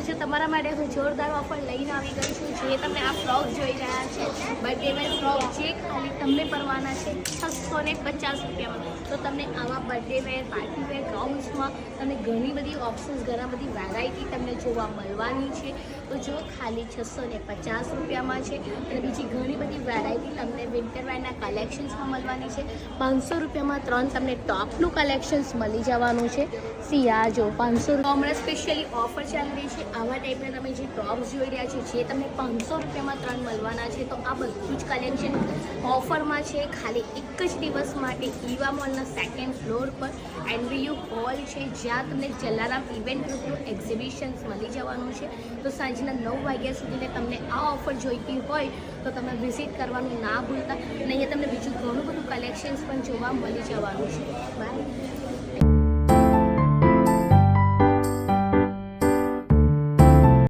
જો તમારા માટે હું જોરદાર ઓફર લઈને આવી ગઈ છું. જે તમે આ ફ્રોક જોઈ રહ્યા છે બર્થડે વેર ફ્રોક, જે ખાલી તમને પડવાના છે 650 રૂપિયામાં. તો તમને આવા બર્થડે વેર, પાર્ટી વેર ગાઉન્સમાં તમને ઘણી બધી ઓપ્શન્સ, ઘણા બધી વેરાયટી તમને જોવા મળવાની છે. તો જો ખાલી 650 રૂપિયામાં છે. અને બીજી ઘણી બધી વેરાયટી તમને વિન્ટર વેરના કલેક્શન્સમાં મળવાની છે. 500 રૂપિયામાં 3 તમને ટોપનું કલેક્શન્સ મળી જવાનું છે. સિયા જો 500 હમણાં સ્પેશિયલી ઓફર ચાલી રહી છે. આવા ટાઈપના તમે જે ટોપ્સ જોઈ રહ્યા છો, જે તમને 500 રૂપિયામાં 3 મળવાના છે. તો આ બધું જ કલેક્શન ઓફરમાં છે, ખાલી એક જ દિવસ માટે ઈવા મોલના 2nd ફ્લોર પર એનવીયુ હોલ છે, જ્યાં તમને જલારામ ઇવેન્ટ ગ્રુપનું એક્ઝિબિશન્સ મળી જવાનું છે. તો સાંજના 9 વાગ્યા સુધીને તમને આ ઓફર જોઈતી હોય તો તમે વિઝિટ કરવાનું ના ભૂલતા. અને અહીંયા તમને બીજું ઘણું બધું કલેક્શન્સ પણ જોવા મળી જવાનું છે. બાય.